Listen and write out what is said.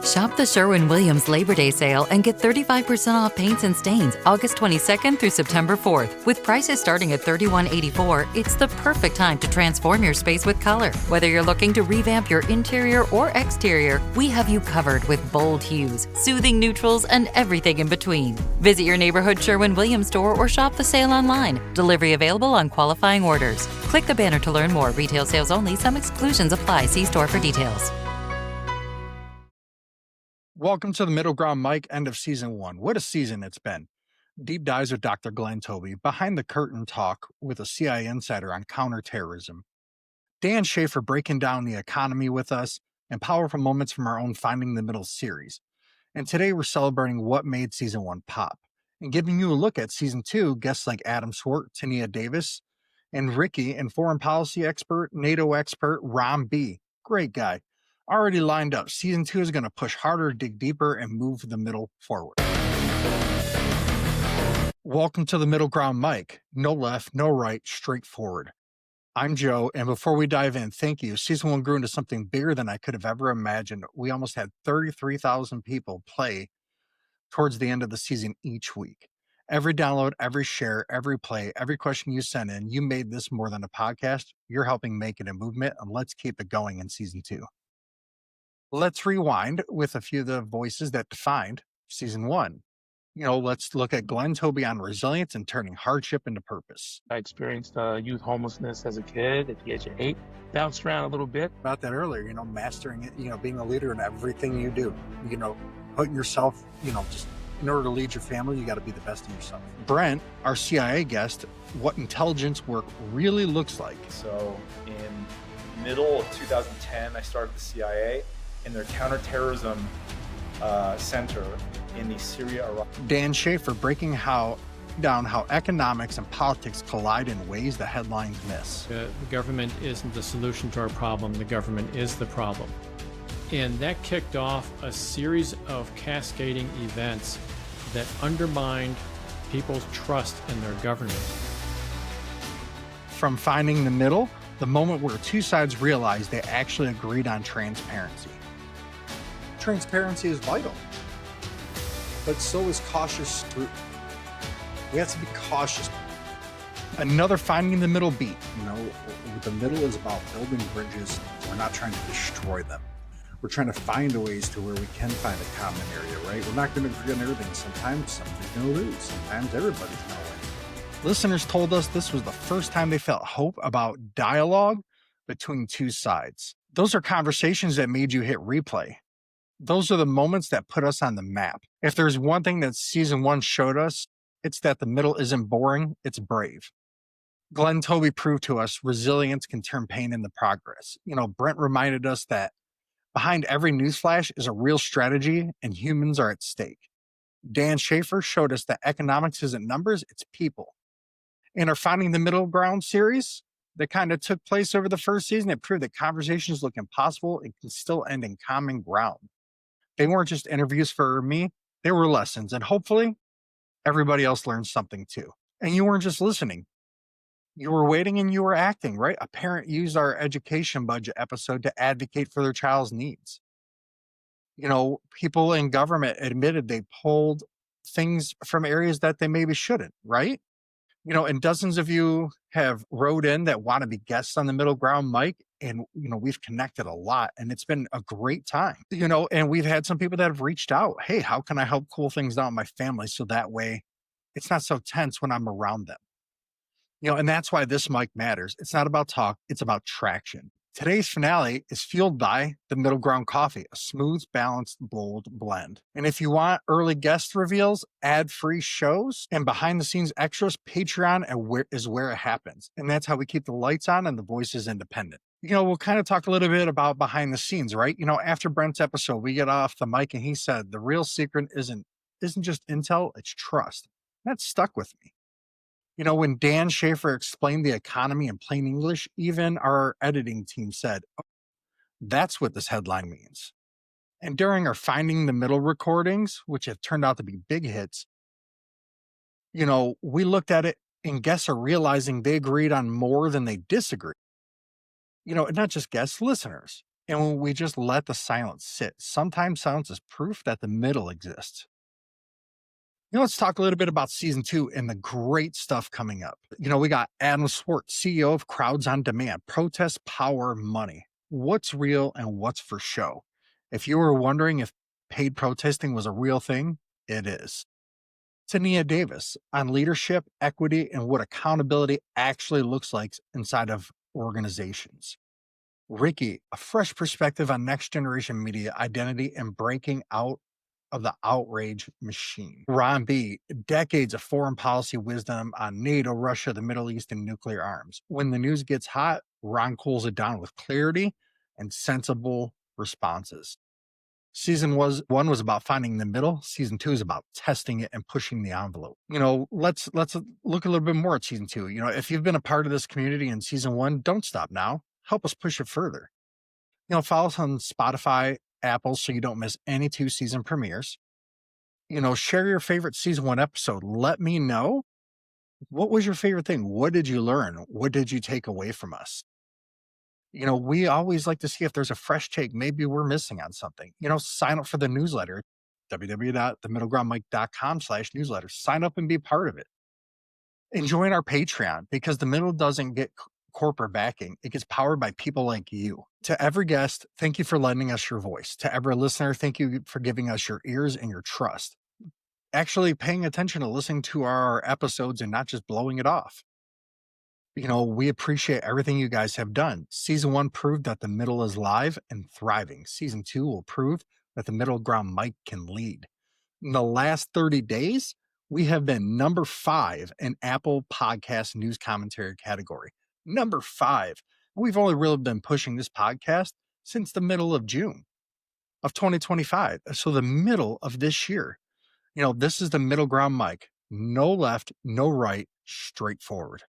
Shop the Sherwin-Williams Labor Day sale and get 35% off paints and stains August 22nd through September 4th. With prices starting at $31.84, it's the perfect time to transform your space with color. Whether you're looking to revamp your interior or exterior, we have you covered with bold hues, soothing neutrals, and everything in between. Visit your neighborhood Sherwin-Williams store or shop the sale online. Delivery available on qualifying orders. Click the banner to learn more. Retail sales only. Some exclusions apply. See store for details. Welcome to the MiddleGround Mic, end of season 1. What a season it's been. Deep dives with Dr. Glenn Toby, behind the curtain talk with a CIA insider on counterterrorism. Dan Schafer breaking down the economy with us, and powerful moments from our own Finding the Middle series. And today we're celebrating what made season 1 pop, and giving you a look at season 2, guests like Swart, Tenia Davis, and Rikki, and foreign policy expert, NATO expert, Ron B. Great guy. Already lined up. Season 2 is going to push harder, dig deeper, and move the middle forward. Welcome to the MiddleGround Mic. No left, no right, straight forward. I'm Joe, and before we dive in, thank you. Season 1 grew into something bigger than I could have ever imagined. We almost had 33,000 people play towards the end of the season each week. Every download, every share, every play, every question you sent in, you made this more than a podcast. You're helping make it a movement, and let's keep it going in season 2. Let's rewind with a few of the voices that defined season 1. Let's look at Glenn Toby on resilience and turning hardship into purpose. I experienced youth homelessness as a kid at the age of 8. Bounced around a little bit. About that earlier, mastering it, being a leader in everything you do, putting yourself, just in order to lead your family, you got to be the best of yourself. Brent, our CIA guest, what intelligence work really looks like. So in middle of 2010, I started the CIA in their counterterrorism center in the Syria-Iraq. Dan Schafer breaking down how economics and politics collide in ways the headlines miss. The government isn't the solution to our problem, the government is the problem. And that kicked off a series of cascading events that undermined people's trust in their government. From Finding the Middle, the moment where two sides realized they actually agreed on transparency. Transparency is vital, but so is cautious scrutiny. We have to be cautious. Another Finding the Middle beat. The middle is about building bridges. We're not trying to destroy them. We're trying to find ways to where we can find a common area, right? We're not going to agree on everything. Sometimes somebody's going to lose. Sometimes everybody's going to win. Listeners told us this was the first time they felt hope about dialogue between two sides. Those are conversations that made you hit replay. Those are the moments that put us on the map. If there's one thing that season 1 showed us, it's that the middle isn't boring, it's brave. Glenn Toby proved to us resilience can turn pain into progress. Brent reminded us that behind every newsflash is a real strategy and humans are at stake. Dan Schafer showed us that economics isn't numbers, it's people. In our Finding the Middle Ground series that kind of took place over the first season, it proved that conversations look impossible and can still end in common ground. They weren't just interviews for me, they were lessons, and hopefully everybody else learned something too. And you weren't just listening. You were waiting and you were acting, right? A parent used our education budget episode to advocate for their child's needs. People in government admitted they pulled things from areas that they maybe shouldn't, right? And dozens of you have wrote in that want to be guests on the MiddleGround Mic. And, we've connected a lot and it's been a great time, and we've had some people that have reached out. Hey, how can I help cool things out in my family? So that way it's not so tense when I'm around them. And that's why this mic matters. It's not about talk. It's about traction. Today's finale is fueled by the MiddleGround Coffee, a smooth, balanced, bold blend. And if you want early guest reveals, ad-free shows, and behind-the-scenes extras, Patreon is where it happens. And that's how we keep the lights on and the voices independent. We'll kind of talk a little bit about behind the scenes, right? After Brent's episode, we get off the mic and he said, the real secret isn't just intel, it's trust. That stuck with me. When Dan Schafer explained the economy in plain English, even our editing team said, oh, that's what this headline means. And during our Finding the Middle recordings, which have turned out to be big hits, we looked at it and guests are realizing they agreed on more than they disagreed. Not just guests, listeners. And when we just let the silence sit, sometimes silence is proof that the middle exists. Let's talk a little bit about season 2 and the great stuff coming up. We got Adam Swart, CEO of Crowds on Demand, Protest, Power, Money. What's real and what's for show? If you were wondering if paid protesting was a real thing, it is. Tenia Davis on leadership, equity, and what accountability actually looks like inside of organizations. Rikki, a fresh perspective on next generation media identity and breaking out of the outrage machine. Ron B, decades of foreign policy wisdom on NATO, Russia, the Middle East, and nuclear arms. When the news gets hot, Ron cools it down with clarity and sensible responses. Season 1 was about finding the middle. Season 2 is about testing it and pushing the envelope. Let's look a little bit more at season 2. If you've been a part of this community in season 1, don't stop now. Help us push it further. Follow us on Spotify, Apple, so you don't miss any 2 season premieres. Share your favorite season 1 episode. Let me know, what was your favorite thing? What did you learn? What did you take away from us? We always like to see if there's a fresh take. Maybe we're missing on something. Sign up for the newsletter, www.themiddlegroundmic.com/newsletter. Sign up and be part of it. And join our Patreon, because the middle doesn't get corporate backing. It gets powered by people like you. To every guest, thank you for lending us your voice. To every listener, thank you for giving us your ears and your trust. Actually paying attention to listening to our episodes and not just blowing it off. We appreciate everything you guys have done. Season 1 proved that the middle is live and thriving. Season 2 will prove that the Middle Ground Mic can lead. In the last 30 days, we have been number 5 in Apple Podcast News Commentary category. Number 5. We've only really been pushing this podcast since the middle of June of 2025. So the middle of this year. This is the Middle Ground Mic. No left, no right, straightforward.